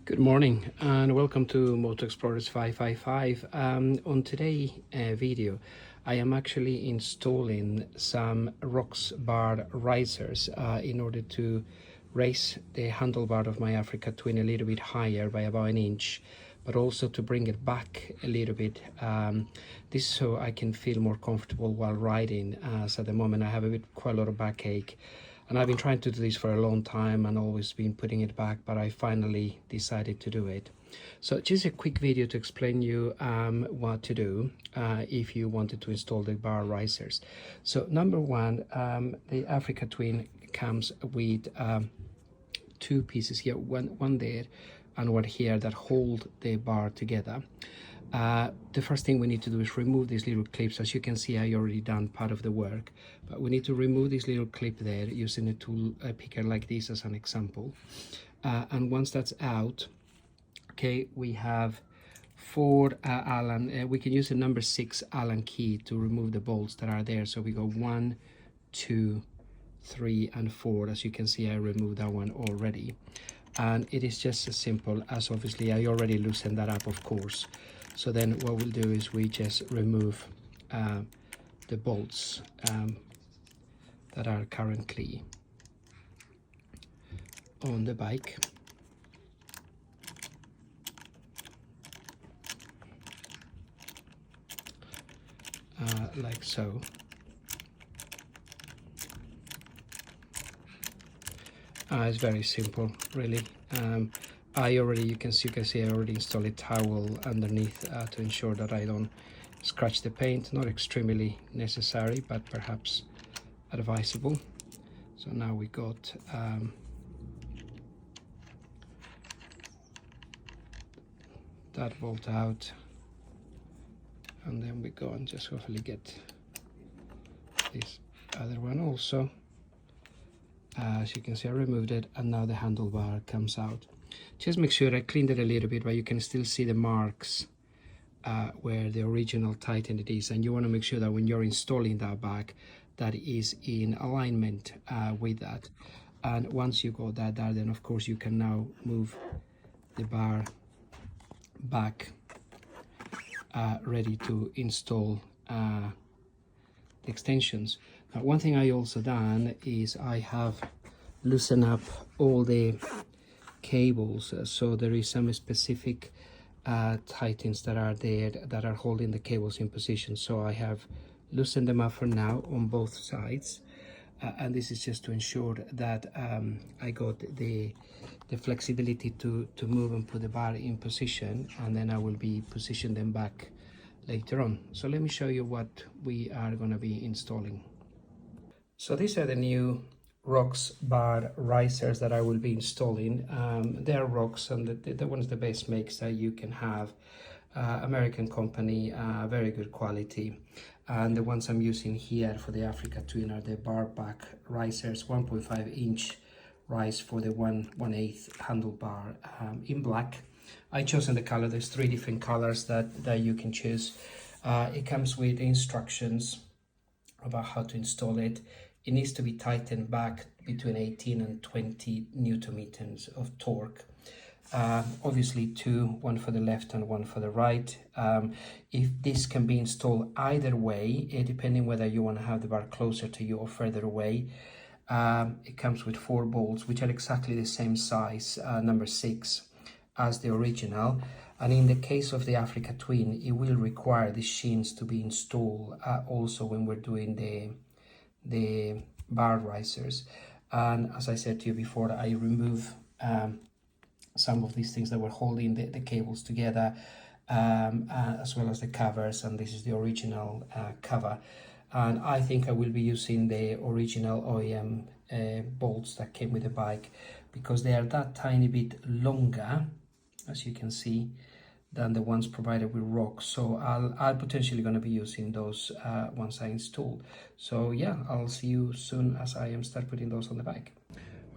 Good morning and welcome to Moto Explorers 555. On today's video, I am actually installing some ROX bar risers in order to raise the handlebar of my Africa Twin a little bit higher by about an inch, but also to bring it back a little bit. This so I can feel more comfortable while riding, as at the moment I have quite a lot of backache. And I've been trying to do this for a long time and always been putting it back, but I finally decided to do it. So just a quick video to explain you what to do if you wanted to install the bar risers. So number one, the Africa Twin comes with two pieces here, one there and one here that hold the bar together. The first thing we need to do is remove these little clips. As you can see, I already done part of the work, but we need to remove this little clip there using a tool picker like this as an example. And once that's out, okay, we have four Allen, we can use the number 6 Allen key to remove the bolts that are there. So we go 1, 2, 3 and 4. As you can see, I removed that one already. And it is just as simple as, obviously I already loosened that up, of course. So then what we'll do is we just remove the bolts that are currently on the bike. Like so. It's very simple, really. You can see I already installed a towel underneath to ensure that I don't scratch the paint. Not extremely necessary, but perhaps advisable. So now we got that bolt out, and then we go and just hopefully get this other one also. As you can see, I removed it, and now the handlebar comes out. Just make sure I cleaned it a little bit, but you can still see the marks where the original tighten it is, and you want to make sure that when you're installing that back, that is in alignment with that. And once you got that there, then of course you can now move the bar back, ready to install the extensions. Now, one thing I also done is I have loosened up all the cables, so there is some specific tightens that are there that are holding the cables in position. So I have loosened them up for now on both sides, and this is just to ensure that I got the flexibility to move and put the bar in position, and then I will be position them back later on. So let me show you what we are going to be installing. So these are the new ROX bar risers that I will be installing. They are ROX, and the one's the best makes that you can have. American company, very good quality. And the ones I'm using here for the Africa Twin are the Barback risers, 1.5 inch rise for the 1/8 handlebar in black. I chosen the color. There's 3 different colors that you can choose. It comes with instructions about how to install it. It needs to be tightened back between 18 and 20 Newton meters of torque. Obviously 2, one for the left and one for the right. If this can be installed either way, depending whether you want to have the bar closer to you or further away. It comes with 4 bolts, which are exactly the same size, number 6, as the original. And in the case of the Africa Twin, it will require the shins to be installed also when we're doing the bar risers. And as I said to you before, I remove some of these things that were holding the cables together, as well as the covers, and this is the original cover. And I think I will be using the original OEM bolts that came with the bike, because they are that tiny bit longer, as you can see, than the ones provided with ROX. So I'll potentially going to be using those once I install. So yeah, I'll see you soon as I start putting those on the bike.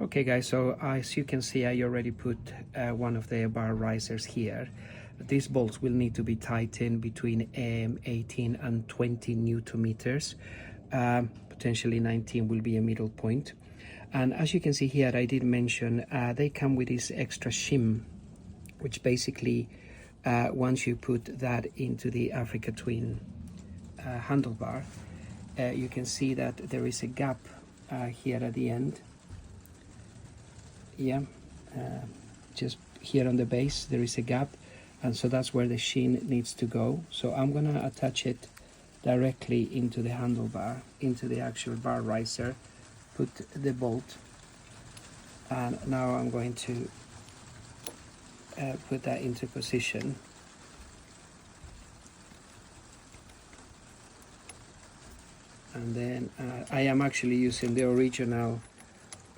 Okay guys, so as you can see, I already put one of the bar risers here. These bolts will need to be tightened between 18 and 20 Newton meters. Potentially 19 will be a middle point. And as you can see here, I did mention they come with this extra shim which basically once you put that into the Africa Twin handlebar, you can see that there is a gap here at the end. Yeah, just here on the base there is a gap, and so that's where the sheen needs to go. So I'm gonna attach it directly into the handlebar, into the actual bar riser, put the bolt, and now I'm going to put that into position. And then I am actually using the original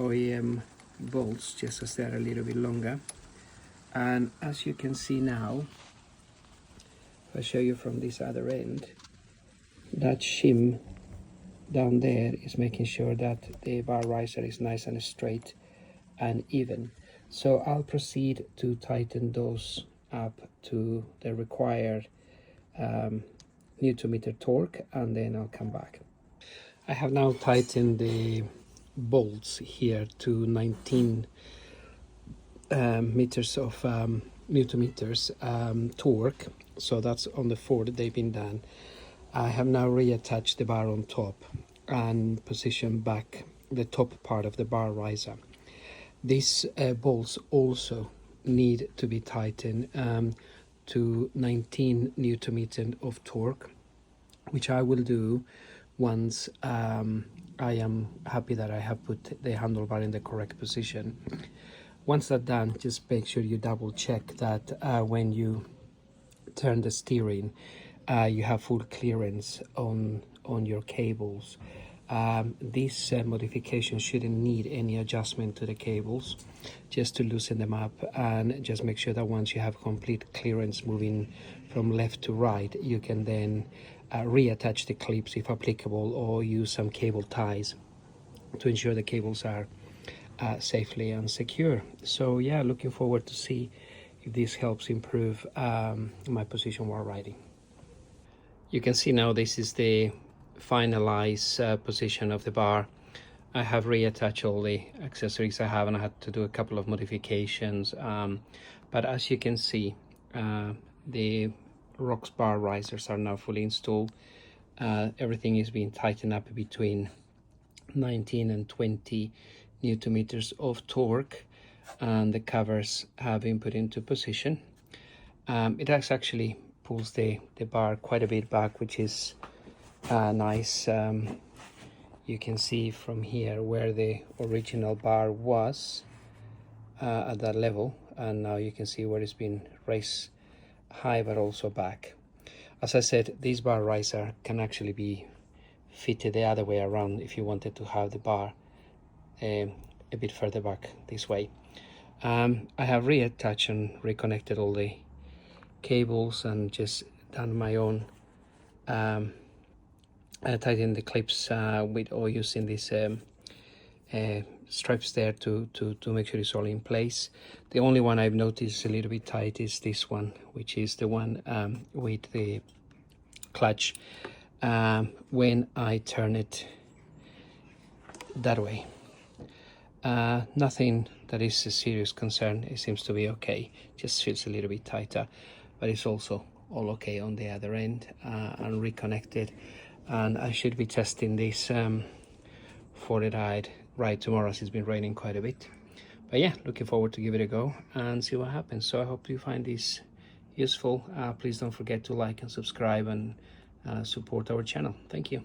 OEM bolts, just as they're a little bit longer. And as you can see now, if I show you from this other end, that shim down there is making sure that the bar riser is nice and straight and even. So I'll proceed to tighten those up to the required Newton meter torque, and then I'll come back. I have now tightened the bolts here to 19 meters of Newton meters torque, so that's on the 4 that they've been done. I have now reattached the bar on top and positioned back the top part of the bar riser. These bolts also need to be tightened to 19 Newton meter of torque, which I will do once I am happy that I have put the handlebar in the correct position. Once that's done, just make sure you double check that when you turn the steering, you have full clearance on your cables. This modification shouldn't need any adjustment to the cables, just to loosen them up, and just make sure that once you have complete clearance moving from left to right, you can then reattach the clips if applicable, or use some cable ties to ensure the cables are safely and secure. So yeah, looking forward to see if this helps improve my position while riding. You can see now this is the finalized position of the bar. I have reattached all the accessories I have, and I had to do a couple of modifications, but as you can see, the ROX bar risers are now fully installed. Everything is being tightened up between 19 and 20 Newton meters of torque, and the covers have been put into position. It actually pulls the bar quite a bit back, which is nice. You can see from here where the original bar was at that level, and now you can see where it's been raised high but also back. As I said, this bar riser can actually be fitted the other way around if you wanted to have the bar a bit further back this way. I have reattached and reconnected all the cables and just done my own tighten the clips with, or using these stripes there to make sure it's all in place. The only one I've noticed a little bit tight is this one, which is the one with the clutch when I turn it that way. Nothing that is a serious concern. It seems to be okay, just feels a little bit tighter, but it's also all okay on the other end and reconnected. And I should be testing this for the ride tomorrow, as it's been raining quite a bit. But yeah, looking forward to give it a go and see what happens. So I hope you find this useful. Please don't forget to like and subscribe and support our channel. Thank you.